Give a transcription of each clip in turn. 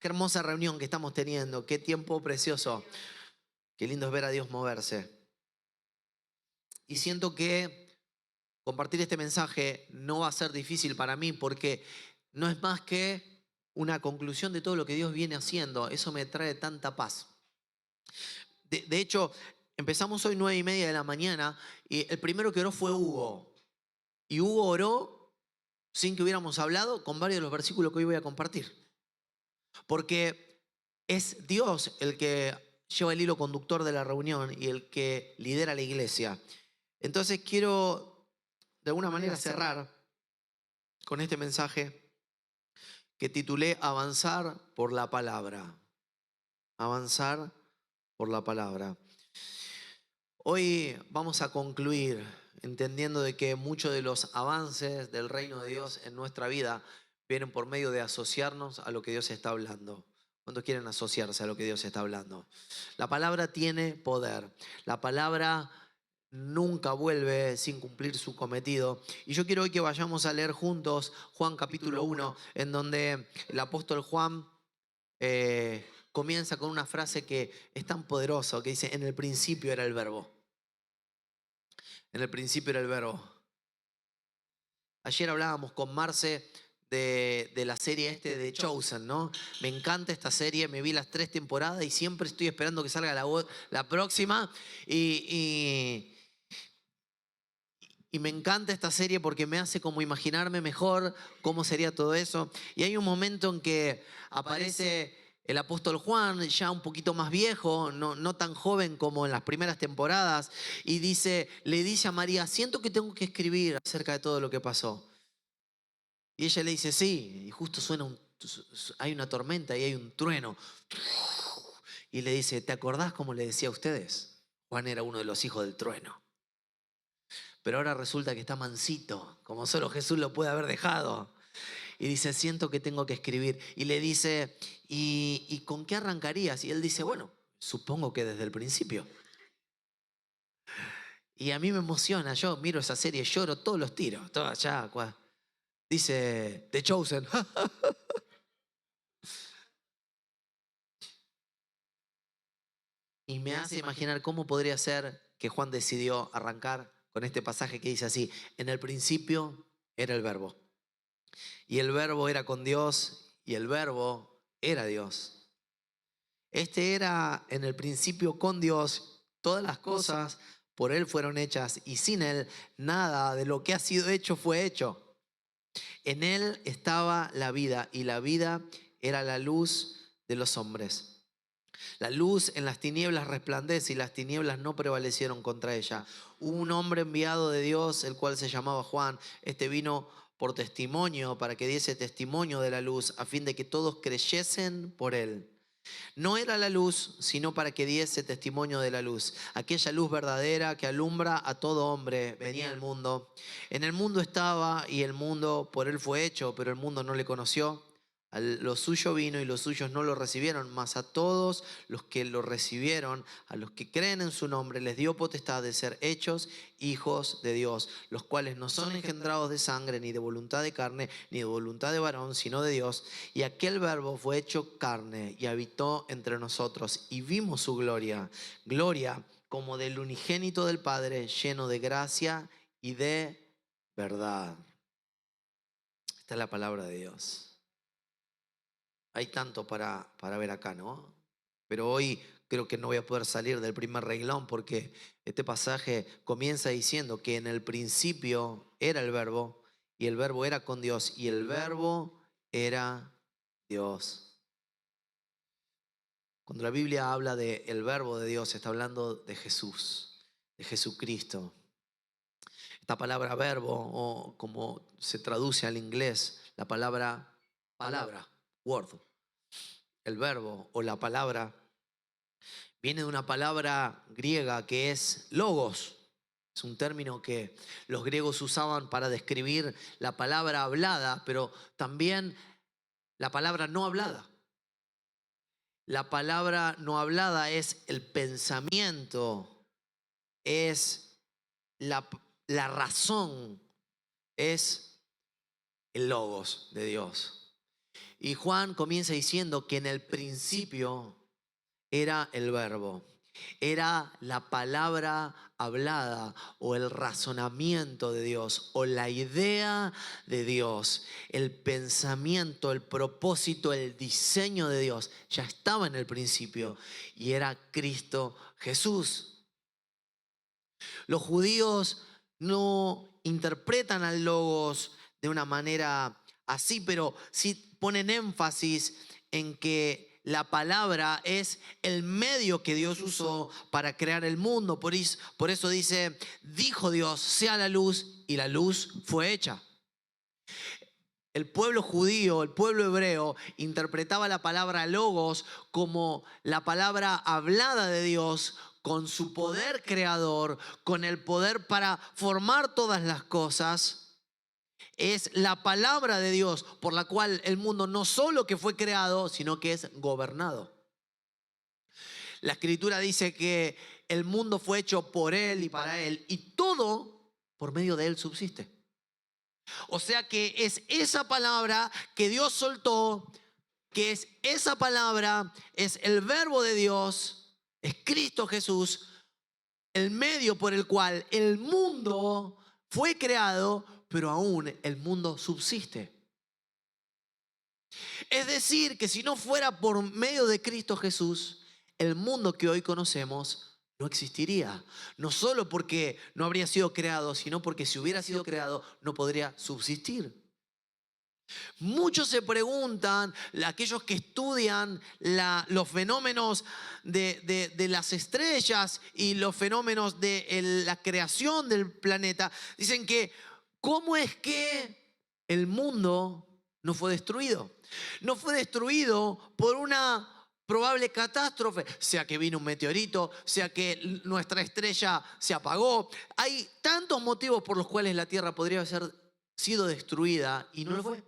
Qué hermosa reunión que estamos teniendo, qué tiempo precioso. Qué lindo es ver a Dios moverse. Y siento que compartir este mensaje no va a ser difícil para mí porque no es más que una conclusión de todo lo que Dios viene haciendo. Eso me trae tanta paz. De hecho, empezamos hoy 9:30 de la mañana y el primero que oró fue Hugo. Y Hugo oró sin que hubiéramos hablado con varios de los versículos que hoy voy a compartir. Porque es Dios el que lleva el hilo conductor de la reunión y el que lidera la iglesia. Entonces quiero de alguna manera cerrar con este mensaje que titulé Avanzar por la palabra. Avanzar por la palabra. Hoy vamos a concluir entendiendo de que muchos de los avances del reino de Dios en nuestra vida vienen por medio de asociarnos a lo que Dios está hablando. ¿Cuántos quieren asociarse a lo que Dios está hablando? La palabra tiene poder. La palabra nunca vuelve sin cumplir su cometido. Y yo quiero hoy que vayamos a leer juntos Juan capítulo 1, en donde el apóstol Juan comienza con una frase que es tan poderosa, que dice, en el principio era el verbo. En el principio era el verbo. Ayer hablábamos con Marce de la serie de Chosen, ¿no? Me encanta esta serie, me vi las 3 temporadas y siempre estoy esperando que salga la próxima. Y me encanta esta serie porque me hace como imaginarme mejor cómo sería todo eso. Y hay un momento en que aparece el apóstol Juan, ya un poquito más viejo, no tan joven como en las primeras temporadas, y le dice a María, siento que tengo que escribir acerca de todo lo que pasó. Y ella le dice, sí, y justo hay una tormenta y hay un trueno. Y le dice, ¿te acordás cómo le decía a ustedes? Juan era uno de los hijos del trueno. Pero ahora resulta que está mansito, como solo Jesús lo puede haber dejado. Y dice, siento que tengo que escribir. Y le dice, ¿y con qué arrancarías? Y él dice, bueno, supongo que desde el principio. Y a mí me emociona, yo miro esa serie, lloro todos los tiros, todo allá. Dice, The Chosen. Y me hace imaginar cómo podría ser que Juan decidió arrancar con este pasaje que dice así, en el principio era el verbo. Y el verbo era con Dios y el verbo era Dios. Este era en el principio con Dios, todas las cosas por Él fueron hechas y sin Él nada de lo que ha sido hecho fue hecho. En Él estaba la vida y la vida era la luz de los hombres. La luz en las tinieblas resplandece y las tinieblas no prevalecieron contra ella. Hubo un hombre enviado de Dios, el cual se llamaba Juan. Este vino por testimonio, para que diese testimonio de la luz, a fin de que todos creyesen por él. No era la luz, sino para que diese testimonio de la luz. Aquella luz verdadera que alumbra a todo hombre venía al mundo. En el mundo estaba y el mundo por él fue hecho, pero el mundo no le conoció. A lo suyo vino y los suyos no lo recibieron, mas a todos los que lo recibieron, a los que creen en su nombre, les dio potestad de ser hechos hijos de Dios, los cuales no son engendrados de sangre, ni de voluntad de carne, ni de voluntad de varón, sino de Dios. Y aquel verbo fue hecho carne y habitó entre nosotros, y vimos su gloria, gloria como del unigénito del Padre, lleno de gracia y de verdad. Esta es la palabra de Dios. Hay tanto para ver acá, ¿no? Pero hoy creo que no voy a poder salir del primer renglón porque este pasaje comienza diciendo que en el principio era el verbo y el verbo era con Dios y el verbo era Dios. Cuando la Biblia habla del verbo de Dios, está hablando de Jesús, de Jesucristo. Esta palabra verbo, o como se traduce al inglés, la palabra, word, el verbo o la palabra, viene de una palabra griega que es logos. Es un término que los griegos usaban para describir la palabra hablada, pero también la palabra no hablada. La palabra no hablada es el pensamiento, es la razón, es el logos de Dios. Y Juan comienza diciendo que en el principio era el verbo. Era la palabra hablada o el razonamiento de Dios o la idea de Dios, el pensamiento, el propósito, el diseño de Dios. Ya estaba en el principio y era Cristo Jesús. Los judíos no interpretan al Logos de una manera así, pero sí ponen énfasis en que la palabra es el medio que Dios usó para crear el mundo. Por eso dice, dijo Dios, sea la luz, y la luz fue hecha. El pueblo judío, el pueblo hebreo, interpretaba la palabra logos como la palabra hablada de Dios, con su poder creador, con el poder para formar todas las cosas. Es la palabra de Dios por la cual el mundo no solo que fue creado, sino que es gobernado. La Escritura dice que el mundo fue hecho por Él y para Él, y todo por medio de Él subsiste. O sea que es esa palabra que Dios soltó, que es esa palabra, es el verbo de Dios, es Cristo Jesús, el medio por el cual el mundo fue creado, pero aún el mundo subsiste. Es decir, que si no fuera por medio de Cristo Jesús, el mundo que hoy conocemos no existiría. No solo porque no habría sido creado, sino porque si hubiera sido creado no podría subsistir. Muchos se preguntan, aquellos que estudian los fenómenos de las estrellas y los fenómenos de la creación del planeta, dicen que ¿cómo es que el mundo no fue destruido? No fue destruido por una probable catástrofe, sea que vino un meteorito, sea que nuestra estrella se apagó. Hay tantos motivos por los cuales la Tierra podría haber sido destruida y no lo fue.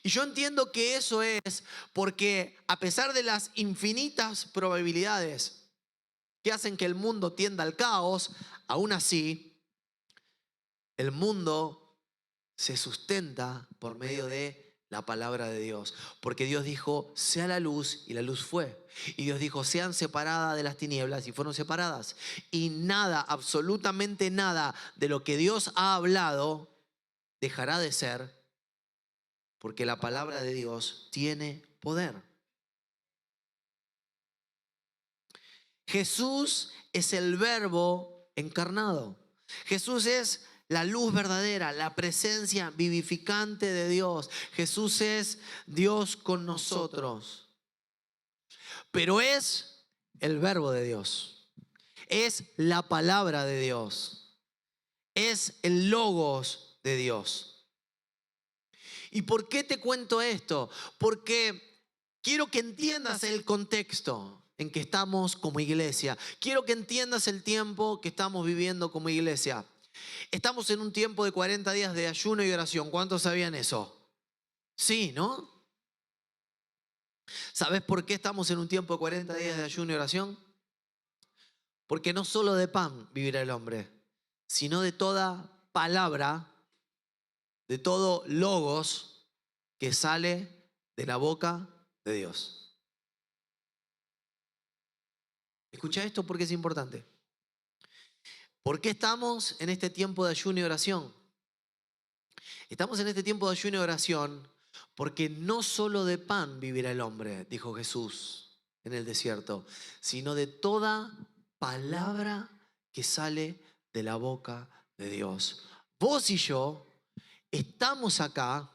Y yo entiendo que eso es porque a pesar de las infinitas probabilidades que hacen que el mundo tienda al caos, aún así el mundo se sustenta por medio de la palabra de Dios. Porque Dios dijo, sea la luz, y la luz fue. Y Dios dijo, sean separadas de las tinieblas, y fueron separadas. Y nada, absolutamente nada de lo que Dios ha hablado dejará de ser, porque la palabra de Dios tiene poder. Jesús es el verbo encarnado. Jesús es la luz verdadera, la presencia vivificante de Dios. Jesús es Dios con nosotros. Pero es el verbo de Dios. Es la palabra de Dios. Es el logos de Dios. ¿Y por qué te cuento esto? Porque quiero que entiendas el contexto en que estamos como iglesia. Quiero que entiendas el tiempo que estamos viviendo como iglesia. Estamos en un tiempo de 40 días de ayuno y oración. ¿Cuántos sabían eso? Sí, ¿no? ¿Sabes por qué estamos en un tiempo de 40 días de ayuno y oración? Porque no solo de pan vivirá el hombre, sino de toda palabra, de todo logos que sale de la boca de Dios. Escucha esto porque es importante. ¿Por qué estamos en este tiempo de ayuno y oración? Estamos en este tiempo de ayuno y oración porque no solo de pan vivirá el hombre, dijo Jesús en el desierto, sino de toda palabra que sale de la boca de Dios. Vos y yo estamos acá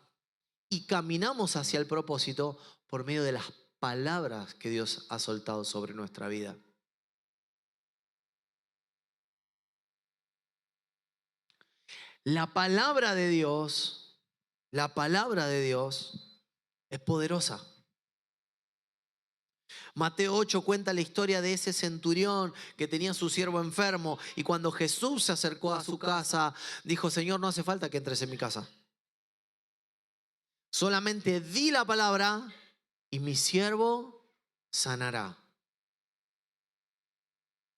y caminamos hacia el propósito por medio de las palabras que Dios ha soltado sobre nuestra vida. La palabra de Dios es poderosa. Mateo 8 cuenta la historia de ese centurión que tenía a su siervo enfermo, y cuando Jesús se acercó a su casa, dijo, Señor, no hace falta que entres en mi casa. Solamente di la palabra y mi siervo sanará.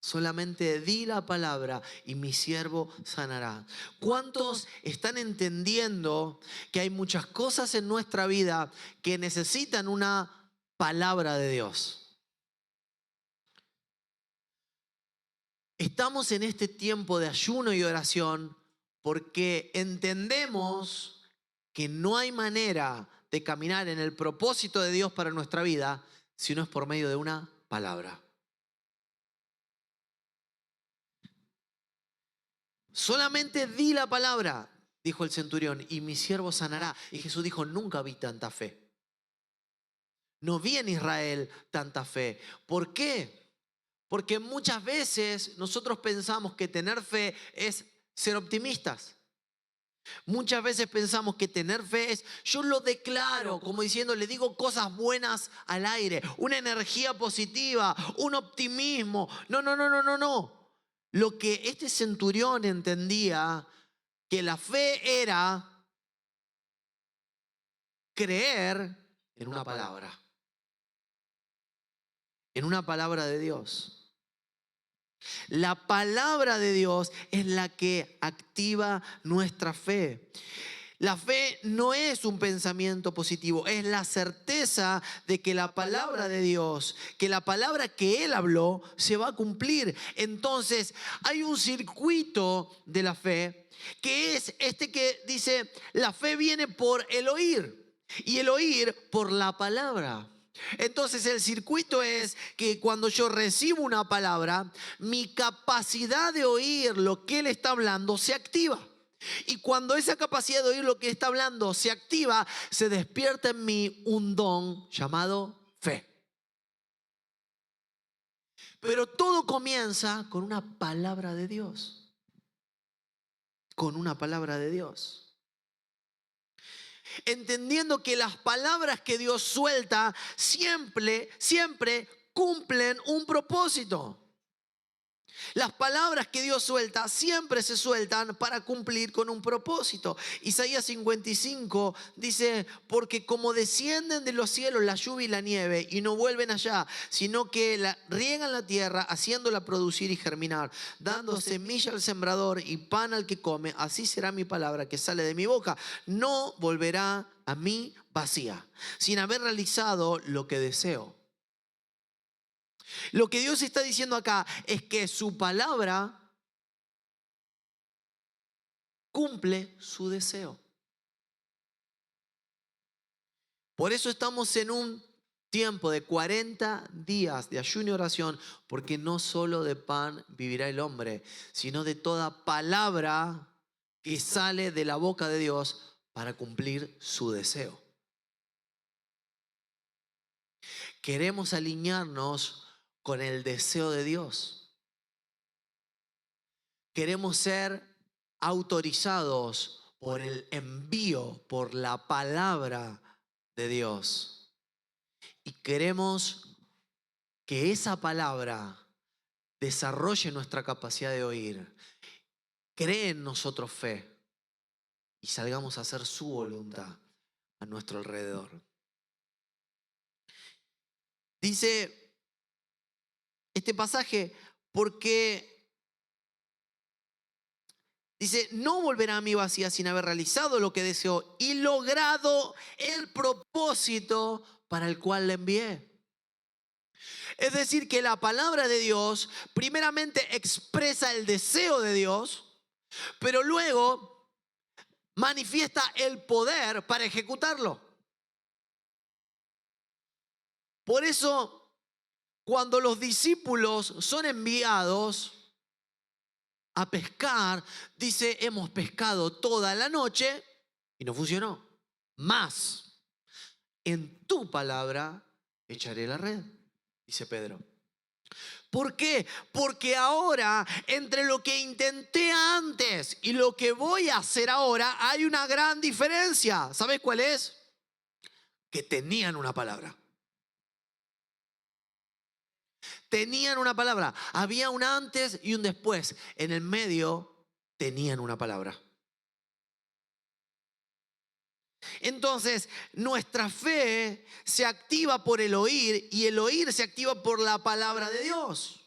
Solamente di la palabra y mi siervo sanará. ¿Cuántos están entendiendo que hay muchas cosas en nuestra vida que necesitan una palabra de Dios? Estamos en este tiempo de ayuno y oración porque entendemos que no hay manera de caminar en el propósito de Dios para nuestra vida si no es por medio de una palabra. Solamente di la palabra, dijo el centurión, y mi siervo sanará. Y Jesús dijo, nunca vi tanta fe. No vi en Israel tanta fe. ¿Por qué? Porque muchas veces nosotros pensamos que tener fe es ser optimistas. Muchas veces pensamos que tener fe es, yo lo declaro, como diciendo, le digo cosas buenas al aire, una energía positiva, un optimismo. No, no, no, no, no, no. Lo que este centurión entendía, que la fe era creer en una palabra, en una palabra de Dios. La palabra de Dios es la que activa nuestra fe. La fe no es un pensamiento positivo, es la certeza de que la palabra de Dios, que la palabra que Él habló, se va a cumplir. Entonces, hay un circuito de la fe que es este que dice, la fe viene por el oír y el oír por la palabra. Entonces el circuito es que cuando yo recibo una palabra, mi capacidad de oír lo que Él está hablando se activa. Y cuando esa capacidad de oír lo que está hablando se activa, se despierta en mí un don llamado fe. Pero todo comienza con una palabra de Dios. Con una palabra de Dios. Entendiendo que las palabras que Dios suelta siempre cumplen un propósito. Las palabras que Dios suelta siempre se sueltan para cumplir con un propósito. Isaías 55 dice, porque como descienden de los cielos la lluvia y la nieve y no vuelven allá, sino que riegan la tierra haciéndola producir y germinar, dando semilla al sembrador y pan al que come, así será mi palabra que sale de mi boca. No volverá a mí vacía, sin haber realizado lo que deseo. Lo que Dios está diciendo acá es que su palabra cumple su deseo. Por eso estamos en un tiempo de 40 días de ayuno y oración, porque no solo de pan vivirá el hombre, sino de toda palabra que sale de la boca de Dios para cumplir su deseo. Queremos alinearnos con el deseo de Dios. Queremos ser autorizados por el envío, por la palabra de Dios. Y queremos que esa palabra desarrolle nuestra capacidad de oír, cree en nosotros fe y salgamos a hacer su voluntad a nuestro alrededor. Dice este pasaje, porque dice, no volverá a mí vacía sin haber realizado lo que deseó y logrado el propósito para el cual le envié. Es decir, que la palabra de Dios primeramente expresa el deseo de Dios, pero luego manifiesta el poder para ejecutarlo. Por eso, cuando los discípulos son enviados a pescar, dice, hemos pescado toda la noche y no funcionó. Más, en tu palabra echaré la red, dice Pedro. ¿Por qué? Porque ahora, entre lo que intenté antes y lo que voy a hacer ahora, hay una gran diferencia. ¿Sabes cuál es? Que tenían una palabra. Tenían una palabra. Había un antes y un después. En el medio tenían una palabra. Entonces, nuestra fe se activa por el oír y el oír se activa por la palabra de Dios.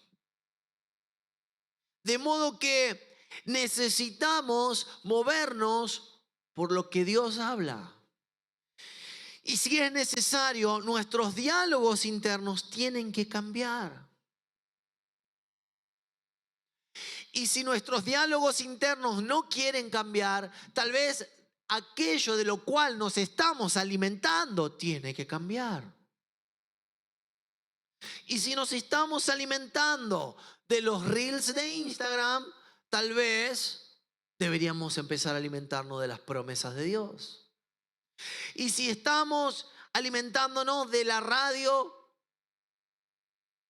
De modo que necesitamos movernos por lo que Dios habla. Y si es necesario, nuestros diálogos internos tienen que cambiar. Y si nuestros diálogos internos no quieren cambiar, tal vez aquello de lo cual nos estamos alimentando tiene que cambiar. Y si nos estamos alimentando de los reels de Instagram, tal vez deberíamos empezar a alimentarnos de las promesas de Dios. Y si estamos alimentándonos de la radio,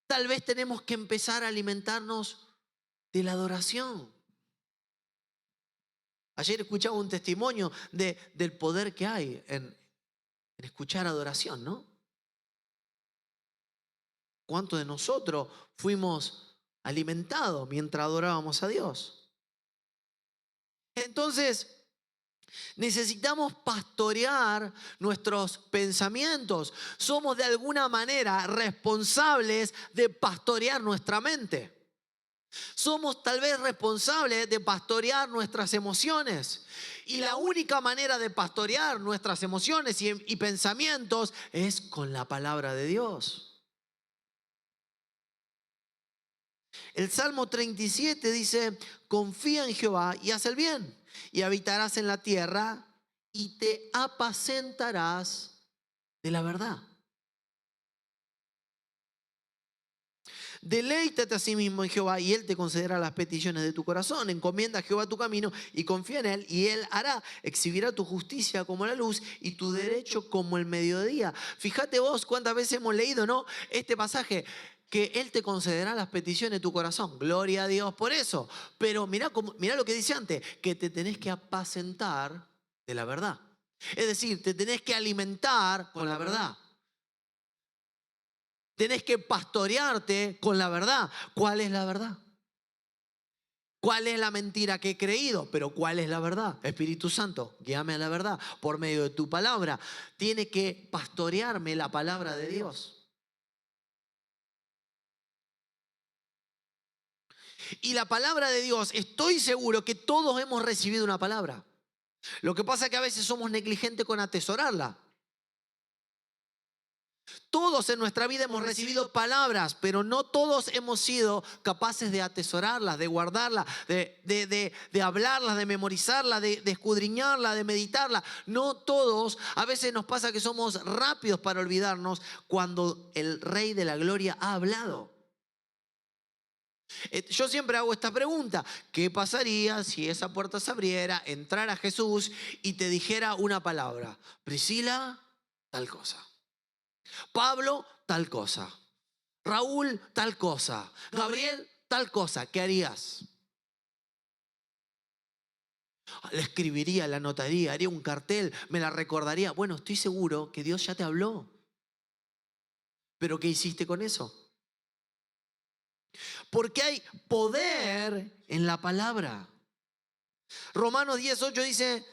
tal vez tenemos que empezar a alimentarnos de la adoración. Ayer escuchaba un testimonio del poder que hay en escuchar adoración, ¿no? ¿Cuántos de nosotros fuimos alimentados mientras adorábamos a Dios? Entonces, necesitamos pastorear nuestros pensamientos. Somos de alguna manera responsables de pastorear nuestra mente. Somos tal vez responsables de pastorear nuestras emociones. Y la única manera de pastorear nuestras emociones y pensamientos es con la palabra de Dios. El Salmo 37 dice, confía en Jehová y haz el bien, y habitarás en la tierra y te apacentarás de la verdad. Deleítate a sí mismo en Jehová y Él te concederá las peticiones de tu corazón. Encomienda a Jehová tu camino y confía en Él y Él hará. Exhibirá tu justicia como la luz y tu derecho como el mediodía. Fíjate vos cuántas veces hemos leído, ¿no? Este pasaje, que Él te concederá las peticiones de tu corazón. Gloria a Dios por eso. Pero mirá lo que dice antes, que te tenés que apacentar de la verdad. Es decir, te tenés que alimentar con la verdad. Tenés que pastorearte con la verdad. ¿Cuál es la verdad? ¿Cuál es la mentira que he creído? Pero ¿cuál es la verdad? Espíritu Santo, guíame a la verdad por medio de tu palabra. Tiene que pastorearme la palabra de Dios. Y la palabra de Dios, estoy seguro que todos hemos recibido una palabra. Lo que pasa es que a veces somos negligentes con atesorarla. Todos en nuestra vida hemos recibido palabras, pero no todos hemos sido capaces de atesorarlas, de guardarlas, de hablarlas, de memorizarlas, de escudriñarlas, de meditarlas. No todos, a veces nos pasa que somos rápidos para olvidarnos cuando el Rey de la Gloria ha hablado. Yo siempre hago esta pregunta: ¿qué pasaría si esa puerta se abriera, entrara Jesús y te dijera una palabra? Priscila, tal cosa. Pablo, tal cosa. Raúl, tal cosa. Gabriel, tal cosa. ¿Qué harías? La escribiría, la anotaría, haría un cartel, me la recordaría. Bueno, estoy seguro que Dios ya te habló. ¿Pero qué hiciste con eso? Porque hay poder en la palabra. Romanos 10:8 dice,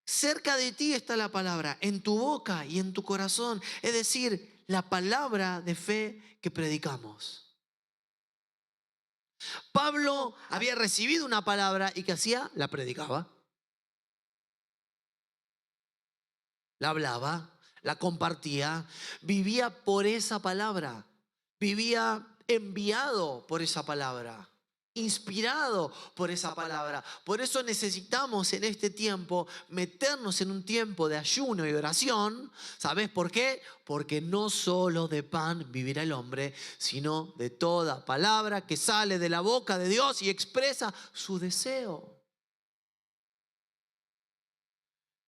cerca de ti está la palabra, en tu boca y en tu corazón. Es decir, la palabra de fe que predicamos. Pablo había recibido una palabra y ¿qué hacía? La predicaba. La hablaba, la compartía, vivía por esa palabra, vivía enviado por esa palabra, inspirado por esa palabra. Por eso necesitamos en este tiempo meternos en un tiempo de ayuno y oración. ¿Sabes por qué? Porque no solo de pan vivirá el hombre, sino de toda palabra que sale de la boca de Dios y expresa su deseo.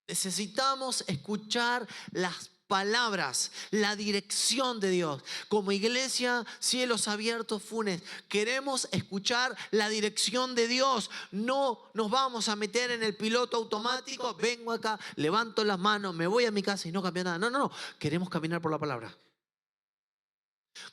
Necesitamos escuchar las palabras, la dirección de Dios. Como iglesia, Cielos Abiertos Funes, queremos escuchar la dirección de Dios. No nos vamos a meter en el piloto automático. Vengo acá, levanto las manos, me voy a mi casa y no cambia nada. No. Queremos caminar por la palabra.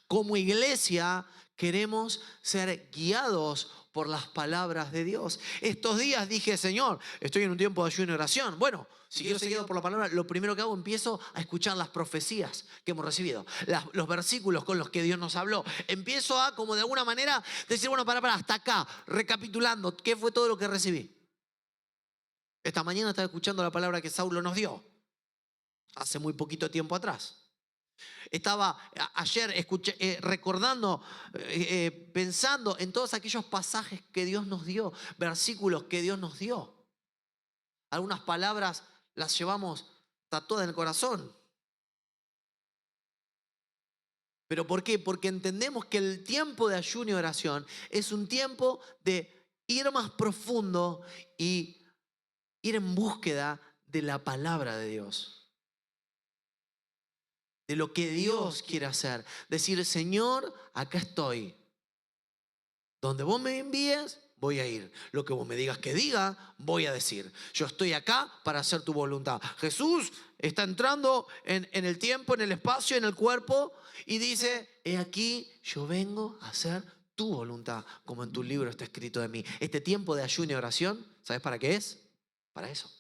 Como iglesia queremos ser guiados por las palabras de Dios. Estos días dije, Señor, estoy en un tiempo de ayuno y oración. Bueno, si quiero ser guiado por la palabra, lo primero que hago, empiezo a escuchar las profecías que hemos recibido, los versículos con los que Dios nos habló. Empiezo a, como de alguna manera, decir, bueno, para, hasta acá, recapitulando, ¿qué fue todo lo que recibí? Esta mañana estaba escuchando la palabra que Saulo nos dio, hace muy poquito tiempo atrás. Estaba ayer recordando, pensando en todos aquellos pasajes que Dios nos dio, versículos que Dios nos dio. Algunas palabras las llevamos tatuadas en el corazón. ¿Pero por qué? Porque entendemos que el tiempo de ayuno y oración es un tiempo de ir más profundo y ir en búsqueda de la palabra de Dios. De lo que Dios quiere hacer. Decir, Señor, acá estoy. Donde vos me envíes, voy a ir. Lo que vos me digas que diga, voy a decir. Yo estoy acá para hacer tu voluntad. Jesús está entrando en el tiempo, en el espacio, en el cuerpo y dice, he aquí, yo vengo a hacer tu voluntad, como en tu libro está escrito de mí. Este tiempo de ayuno y oración, ¿sabes para qué es? Para eso.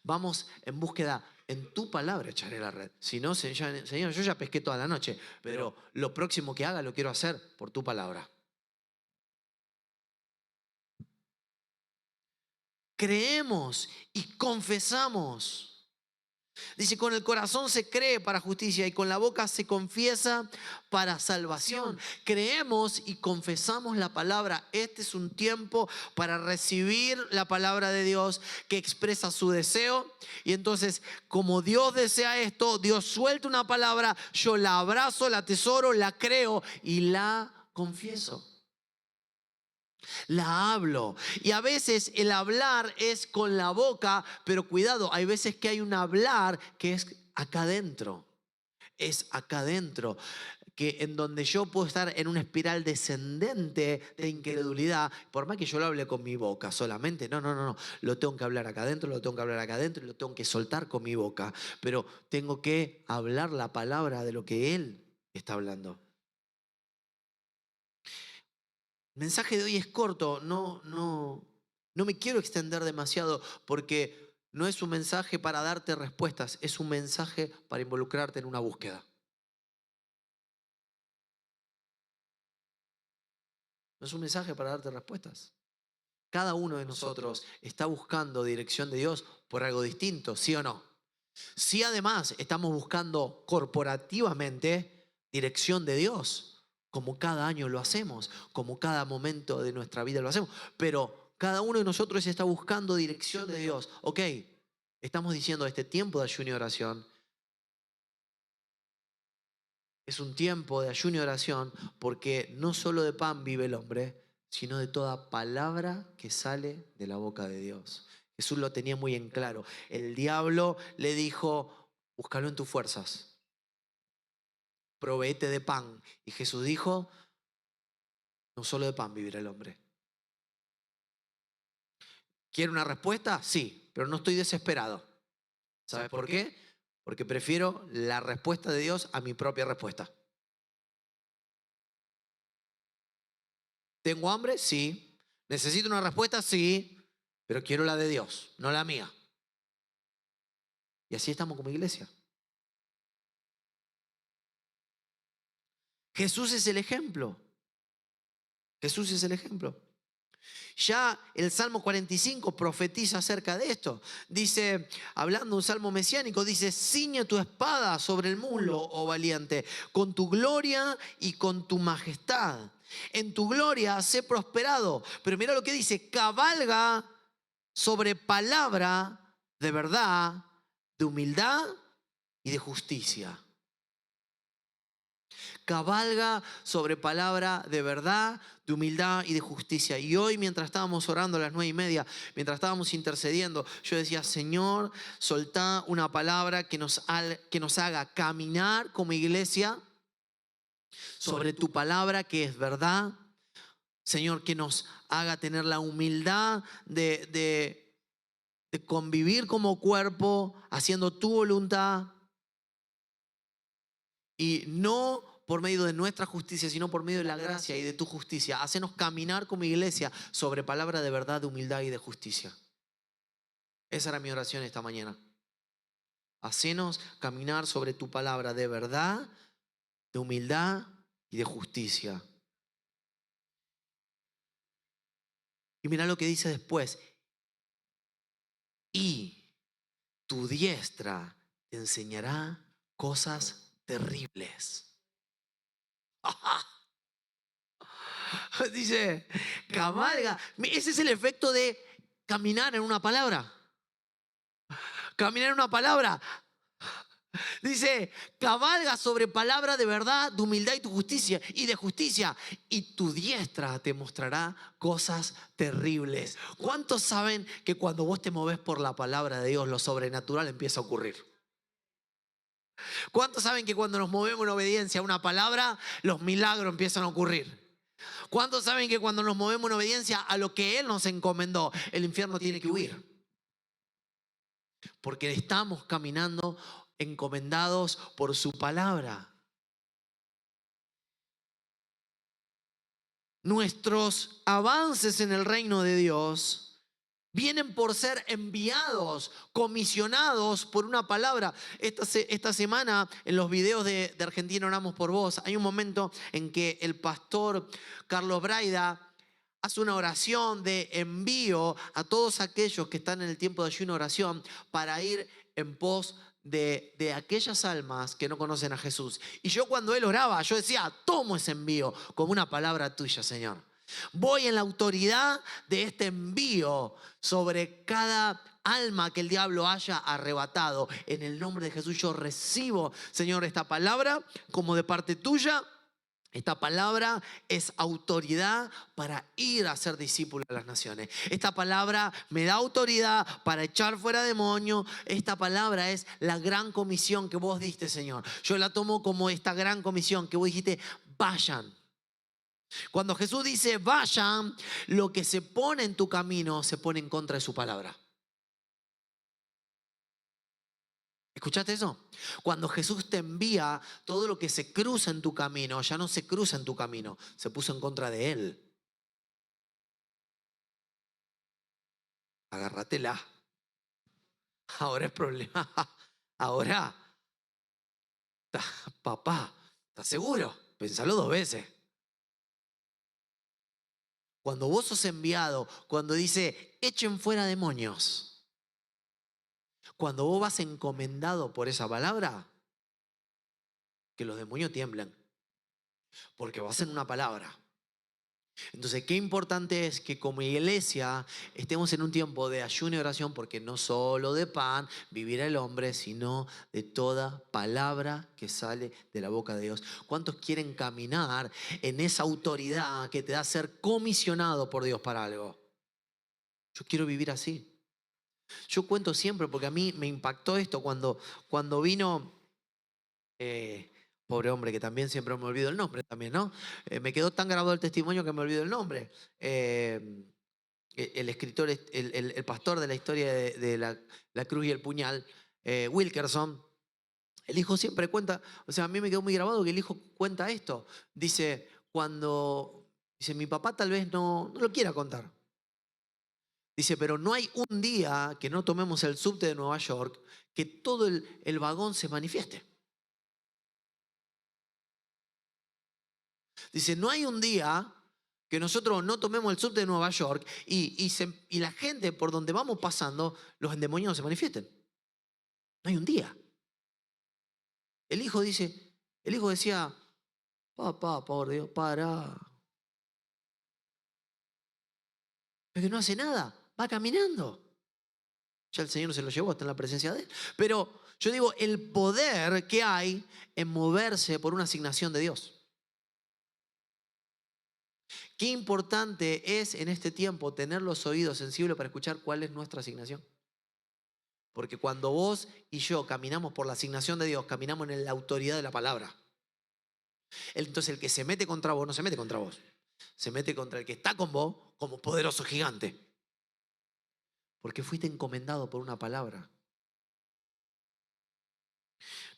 Vamos en búsqueda, en tu palabra echaré la red. Si no, Señor, yo ya pesqué toda la noche, pero lo próximo que haga lo quiero hacer por tu palabra. Creemos y confesamos. Dice, con el corazón se cree para justicia y con la boca se confiesa para salvación. Creemos y confesamos la palabra. Este es un tiempo para recibir la palabra de Dios que expresa su deseo. Y entonces, como Dios desea esto, Dios suelta una palabra, yo la abrazo, la atesoro, la creo y la confieso. La hablo. Y a veces el hablar es con la boca, pero cuidado, hay veces que hay un hablar que es acá adentro. Es acá adentro, que en donde yo puedo estar en una espiral descendente de incredulidad, por más que yo lo hable con mi boca solamente, no, lo tengo que hablar acá adentro, lo tengo que hablar acá adentro y lo tengo que soltar con mi boca, pero tengo que hablar la palabra de lo que Él está hablando. El mensaje de hoy es corto, no me quiero extender demasiado porque no es un mensaje para darte respuestas, es un mensaje para involucrarte en una búsqueda. No es un mensaje para darte respuestas. Cada uno de nosotros está buscando dirección de Dios por algo distinto, ¿sí o no? Si además estamos buscando corporativamente dirección de Dios, como cada año lo hacemos, como cada momento de nuestra vida lo hacemos, pero cada uno de nosotros está buscando dirección de Dios. Ok, estamos diciendo este tiempo de ayuno y oración es un tiempo de ayuno y oración porque no solo de pan vive el hombre, sino de toda palabra que sale de la boca de Dios. Jesús lo tenía muy en claro. El diablo le dijo, búscalo en tus fuerzas. Provéete de pan. Y Jesús dijo, no solo de pan vivirá el hombre. ¿Quiere una respuesta? Sí, pero no estoy desesperado. ¿Sabes por qué? Porque prefiero la respuesta de Dios a mi propia respuesta. ¿Tengo hambre? Sí. ¿Necesito una respuesta? Sí, pero quiero la de Dios, no la mía. Y así estamos como iglesia. Jesús es el ejemplo. Jesús es el ejemplo. Ya el Salmo 45 profetiza acerca de esto. Dice, hablando de un salmo mesiánico, dice, ciñe tu espada sobre el muslo, oh valiente, con tu gloria y con tu majestad. En tu gloria sé prosperado. Pero mira lo que dice, cabalga sobre palabra de verdad, de humildad y de justicia. Cabalga sobre palabra de verdad, de humildad y de justicia. Y hoy, mientras estábamos orando a las 9:30, mientras estábamos intercediendo, yo decía, Señor, soltá una palabra que nos haga caminar como iglesia sobre tu palabra que es verdad. Señor, que nos haga tener la humildad de convivir como cuerpo, haciendo tu voluntad. Y no por medio de nuestra justicia, sino por medio de la gracia y de tu justicia. Hacenos caminar como iglesia sobre palabra de verdad, de humildad y de justicia. Esa era mi oración esta mañana. Hacenos caminar sobre tu palabra de verdad, de humildad y de justicia. Y mira lo que dice después. Y tu diestra te enseñará cosas terribles. Dice, cabalga. Ese es el efecto de caminar en una palabra. Caminar en una palabra. Dice, cabalga sobre palabra de verdad, de humildad y tu justicia, y de justicia. Y tu diestra te mostrará cosas terribles. ¿Cuántos saben que cuando vos te movés por la palabra de Dios, lo sobrenatural empieza a ocurrir? ¿Cuántos saben que cuando nos movemos en obediencia a una palabra, los milagros empiezan a ocurrir? ¿Cuántos saben que cuando nos movemos en obediencia a lo que Él nos encomendó, el infierno tiene que huir? Porque estamos caminando encomendados por su palabra. Nuestros avances en el reino de Dios vienen por ser enviados, comisionados por una palabra. Esta semana en los videos de Argentina Oramos por Vos, hay un momento en que el pastor Carlos Braida hace una oración de envío a todos aquellos que están en el tiempo de ayuno y oración para ir en pos de aquellas almas que no conocen a Jesús. Y yo cuando él oraba, yo decía, tomo ese envío como una palabra tuya, Señor. Voy en la autoridad de este envío sobre cada alma que el diablo haya arrebatado. En el nombre de Jesús yo recibo, Señor, esta palabra como de parte tuya. Esta palabra es autoridad para ir a ser discípulo de las naciones. Esta palabra me da autoridad para echar fuera demonios. Esta palabra es la gran comisión que vos diste, Señor. Yo la tomo como esta gran comisión que vos dijiste, vayan. Cuando Jesús dice vayan, lo que se pone en tu camino se pone en contra de su palabra. ¿Escuchaste eso? Cuando Jesús te envía, todo lo que se cruza en tu camino, ya no se cruza en tu camino, se puso en contra de Él. Agárratela. Ahora es problema. Ahora, papá, ¿estás seguro? Pensalo 2 veces. Cuando vos sos enviado, cuando dice, echen fuera demonios. Cuando vos vas encomendado por esa palabra, que los demonios tiemblan. Porque vas en una palabra. Entonces, qué importante es que como iglesia estemos en un tiempo de ayuno y oración, porque no solo de pan vivirá el hombre, sino de toda palabra que sale de la boca de Dios. ¿Cuántos quieren caminar en esa autoridad que te da ser comisionado por Dios para algo? Yo quiero vivir así. Yo cuento siempre, porque a mí me impactó esto cuando vino... pobre hombre, que también siempre me olvido el nombre también, ¿no? Me quedó tan grabado el testimonio que me olvido el nombre. El escritor, el pastor de la historia de la cruz y el puñal, Wilkerson, el hijo siempre cuenta, o sea, a mí me quedó muy grabado que el hijo cuenta esto. Dice, mi papá tal vez no lo quiera contar. Dice, pero no hay un día que no tomemos el subte de Nueva York que todo el vagón se manifieste. Dice, no hay un día que nosotros no tomemos el subte de Nueva York y la gente por donde vamos pasando, los endemoniados se manifiesten. No hay un día. El hijo decía, papá, por Dios, para. Pero no hace nada, va caminando. Ya el Señor se lo llevó, está en la presencia de Él. Pero yo digo, el poder que hay en moverse por una asignación de Dios. Qué importante es en este tiempo tener los oídos sensibles para escuchar cuál es nuestra asignación. Porque cuando vos y yo caminamos por la asignación de Dios, caminamos en la autoridad de la palabra. Entonces el que se mete contra vos no se mete contra vos. Se mete contra el que está con vos como poderoso gigante. Porque fuiste encomendado por una palabra.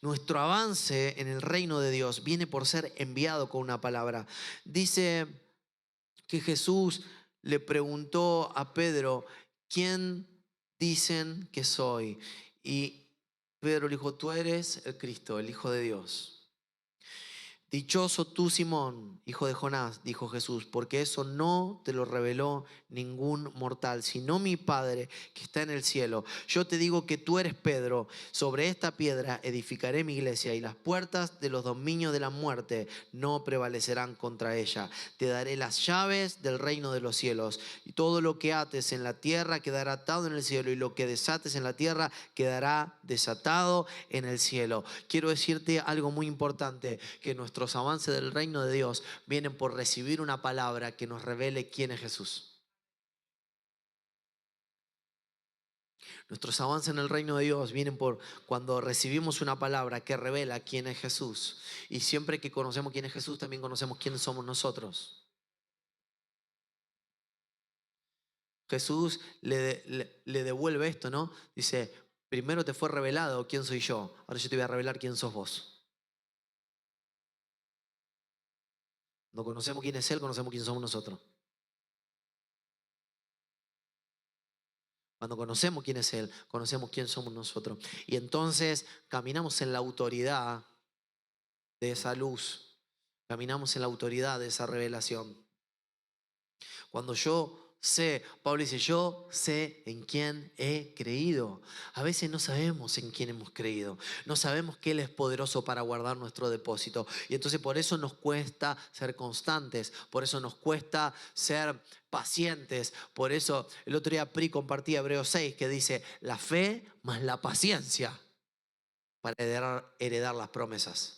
Nuestro avance en el reino de Dios viene por ser enviado con una palabra. Dice que Jesús le preguntó a Pedro, ¿quién dicen que soy? Y Pedro le dijo, tú eres el Cristo, el Hijo de Dios. Dichoso tú, Simón, hijo de Jonás, dijo Jesús, porque eso no te lo reveló ningún mortal, sino mi Padre que está en el cielo. Yo te digo que tú eres Pedro, sobre esta piedra edificaré mi iglesia y las puertas de los dominios de la muerte no prevalecerán contra ella. Te daré las llaves del reino de los cielos y todo lo que ates en la tierra quedará atado en el cielo y lo que desates en la tierra quedará desatado en el cielo. Quiero decirte algo muy importante, que nuestros avances del reino de Dios vienen por recibir una palabra que nos revele quién es Jesús. Nuestros avances en el reino de Dios vienen por cuando recibimos una palabra que revela quién es Jesús. Y siempre que conocemos quién es Jesús, también conocemos quiénes somos nosotros. Jesús le devuelve esto, ¿no? Dice, primero te fue revelado quién soy yo, ahora yo te voy a revelar quién sos vos. No conocemos quién es Él, conocemos quién somos nosotros. Cuando conocemos quién es Él, conocemos quién somos nosotros. Y entonces caminamos en la autoridad de esa luz. Caminamos en la autoridad de esa revelación. Cuando yo sé, Pablo dice, yo sé en quién he creído. A veces no sabemos en quién hemos creído. No sabemos que Él es poderoso para guardar nuestro depósito. Y entonces por eso nos cuesta ser constantes. Por eso nos cuesta ser pacientes. Por eso el otro día Pri compartía Hebreos 6 que dice, la fe más la paciencia para heredar las promesas.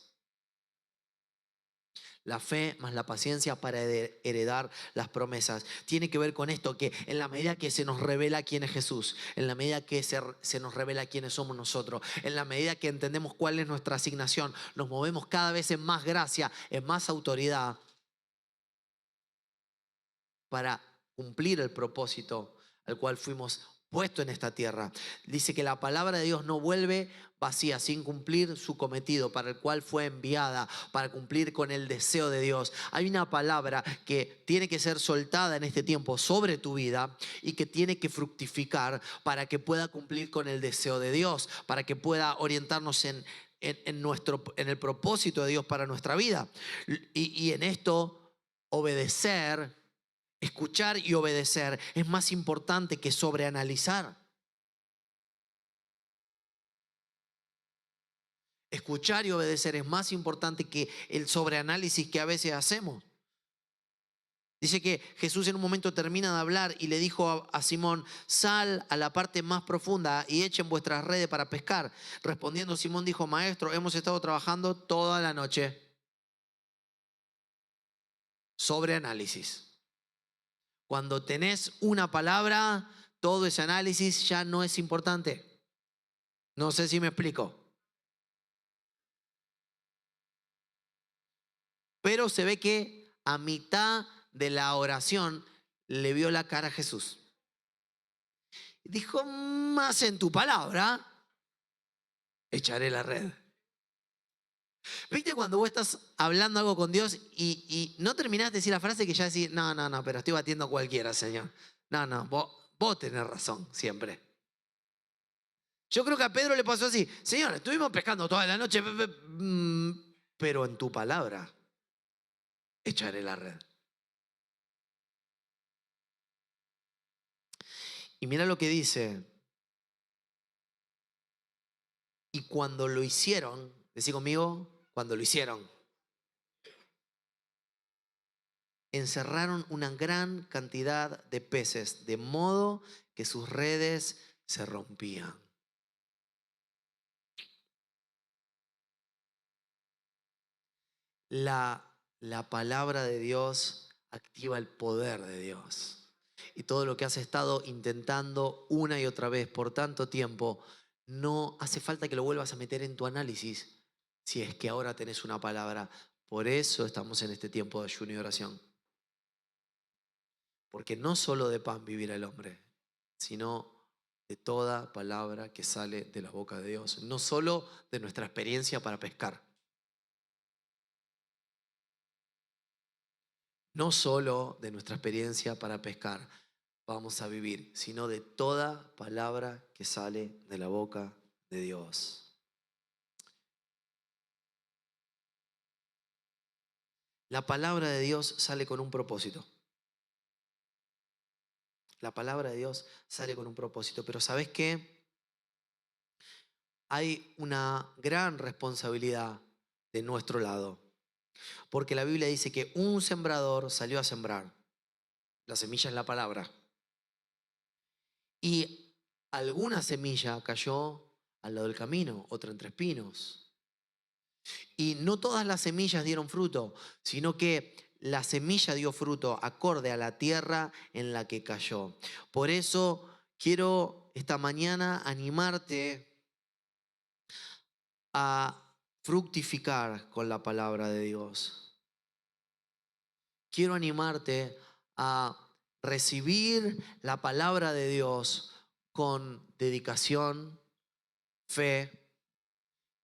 La fe más la paciencia para heredar las promesas. Tiene que ver con esto, que en la medida que se nos revela quién es Jesús, en la medida que se nos revela quiénes somos nosotros, en la medida que entendemos cuál es nuestra asignación, nos movemos cada vez en más gracia, en más autoridad para cumplir el propósito al cual fuimos puestos en esta tierra. Dice que la palabra de Dios no vuelve vacía sin cumplir su cometido para el cual fue enviada, para cumplir con el deseo de Dios. Hay una palabra que tiene que ser soltada en este tiempo sobre tu vida y que tiene que fructificar para que pueda cumplir con el deseo de Dios, para que pueda orientarnos en el propósito de Dios para nuestra vida. Y en esto, obedecer. Escuchar y obedecer es más importante que sobreanalizar. Escuchar y obedecer es más importante que el sobreanálisis que a veces hacemos. Dice que Jesús en un momento termina de hablar y le dijo a Simón, sal a la parte más profunda y echen vuestras redes para pescar. Respondiendo Simón dijo, maestro, hemos estado trabajando toda la noche. Sobreanálisis. Cuando tenés una palabra, todo ese análisis ya no es importante. No sé si me explico. Pero se ve que a mitad de la oración le vio la cara a Jesús. Dijo, más en tu palabra, echaré la red. ¿Viste cuando vos estás hablando algo con Dios y no terminás de decir la frase que ya decís, no, pero estoy batiendo a cualquiera, Señor? No, vos tenés razón siempre. Yo creo que a Pedro le pasó así, Señor, estuvimos pescando toda la noche, pero en tu palabra echaré la red. Y mira lo que dice. Y cuando lo hicieron, decí conmigo, cuando lo hicieron, encerraron una gran cantidad de peces, de modo que sus redes se rompían. La palabra de Dios activa el poder de Dios. Y todo lo que has estado intentando una y otra vez por tanto tiempo, no hace falta que lo vuelvas a meter en tu análisis si es que ahora tenés una palabra. Por eso estamos en este tiempo de ayuno y oración. Porque no solo de pan vivirá el hombre, sino de toda palabra que sale de la boca de Dios, no solo de nuestra experiencia para pescar, no solo de nuestra experiencia para pescar vamos a vivir, sino de toda palabra que sale de la boca de Dios. La palabra de Dios sale con un propósito. La palabra de Dios sale con un propósito, pero ¿sabes qué? Hay una gran responsabilidad de nuestro lado, porque la Biblia dice que un sembrador salió a sembrar. La semilla es la palabra. Y alguna semilla cayó al lado del camino, otra entre espinos. Y no todas las semillas dieron fruto, sino que la semilla dio fruto acorde a la tierra en la que cayó. Por eso quiero esta mañana animarte a fructificar con la palabra de Dios. Quiero animarte a recibir la palabra de Dios con dedicación, fe.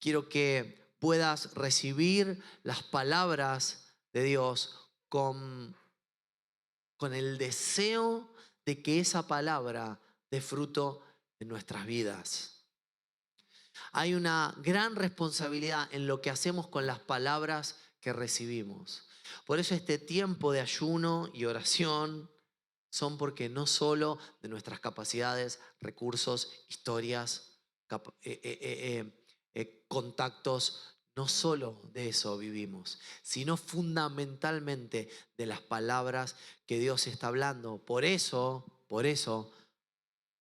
Quiero que puedas recibir las palabras de Dios con el deseo de que esa palabra dé fruto en nuestras vidas. Hay una gran responsabilidad en lo que hacemos con las palabras que recibimos. Por eso este tiempo de ayuno y oración son porque no solo de nuestras capacidades, recursos, historias, contactos, no solo de eso vivimos, sino fundamentalmente de las palabras que Dios está hablando. Por eso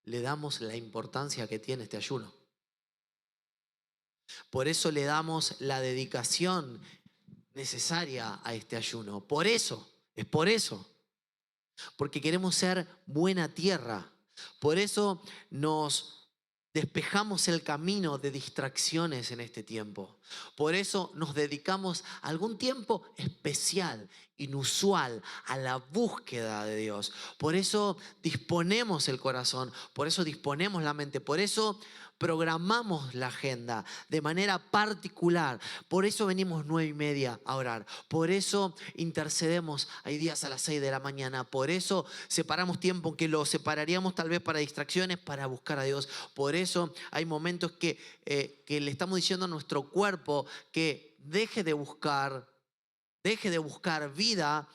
le damos la importancia que tiene este ayuno. Por eso le damos la dedicación necesaria a este ayuno. Por eso, es por eso. Porque queremos ser buena tierra. Por eso nos despejamos el camino de distracciones en este tiempo. Por eso nos dedicamos algún tiempo especial, inusual, a la búsqueda de Dios. Por eso disponemos el corazón, por eso disponemos la mente, por eso programamos la agenda de manera particular. Por eso venimos 9:30 a orar. Por eso intercedemos. Hay días a las 6 de la mañana. Por eso separamos tiempo que lo separaríamos tal vez para distracciones, para buscar a Dios. Por eso hay momentos que le estamos diciendo a nuestro cuerpo que deje de buscar vida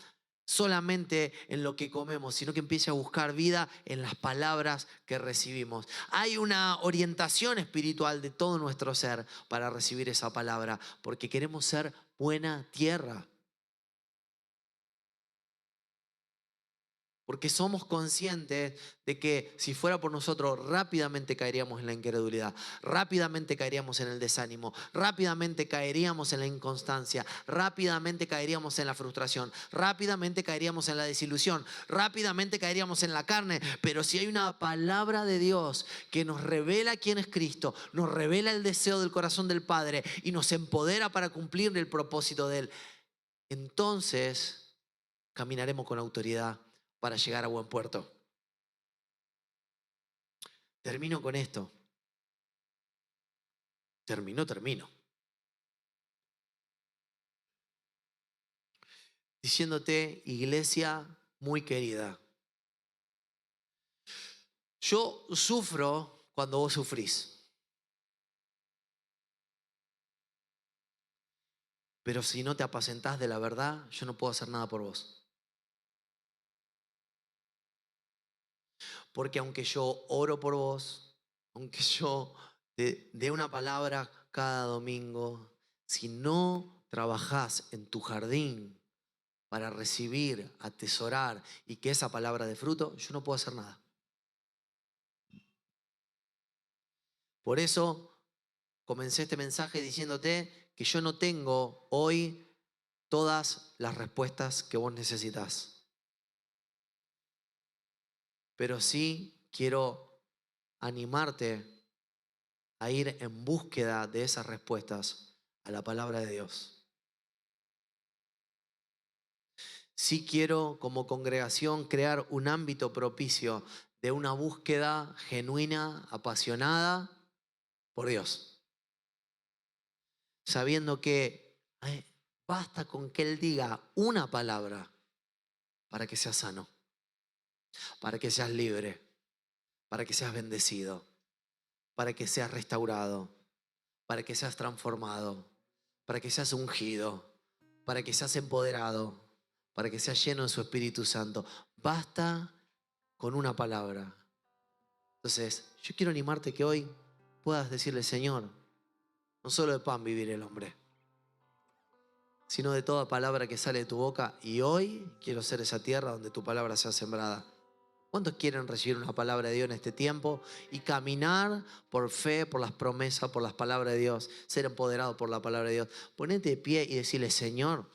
solamente en lo que comemos, sino que empiece a buscar vida en las palabras que recibimos. Hay una orientación espiritual de todo nuestro ser para recibir esa palabra, porque queremos ser buena tierra. Porque somos conscientes de que si fuera por nosotros rápidamente caeríamos en la incredulidad, rápidamente caeríamos en el desánimo, rápidamente caeríamos en la inconstancia, rápidamente caeríamos en la frustración, rápidamente caeríamos en la desilusión, rápidamente caeríamos en la carne. Pero si hay una palabra de Dios que nos revela quién es Cristo, nos revela el deseo del corazón del Padre y nos empodera para cumplir el propósito de Él, entonces caminaremos con autoridad para llegar a buen puerto. Termino con esto. Termino. Diciéndote, iglesia muy querida, yo sufro cuando vos sufrís. Pero si no te apacentás de la verdad, yo no puedo hacer nada por vos. Porque aunque yo oro por vos, aunque yo te dé una palabra cada domingo, si no trabajás en tu jardín para recibir, atesorar y que esa palabra dé fruto, yo no puedo hacer nada. Por eso comencé este mensaje diciéndote que yo no tengo hoy todas las respuestas que vos necesitas. Pero sí quiero animarte a ir en búsqueda de esas respuestas a la palabra de Dios. Sí quiero como congregación crear un ámbito propicio de una búsqueda genuina, apasionada por Dios. Sabiendo que basta con que Él diga una palabra para que seas sano, para que seas libre, para que seas bendecido, para que seas restaurado, para que seas transformado, para que seas ungido, para que seas empoderado, para que seas lleno de su Espíritu Santo. Basta con una palabra. Entonces, yo quiero animarte que hoy puedas decirle: Señor, no solo de pan vivir el hombre, sino de toda palabra que sale de tu boca. Y hoy quiero ser esa tierra donde tu palabra sea sembrada. ¿Cuántos quieren recibir una palabra de Dios en este tiempo y caminar por fe, por las promesas, por las palabras de Dios, ser empoderado por la palabra de Dios? Ponete de pie y decirle: Señor,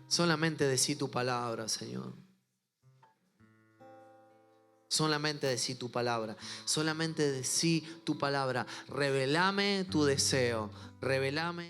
solamente decí tu palabra, Señor. Solamente decí tu palabra. Solamente decí tu palabra. Revelame tu deseo. Revelame.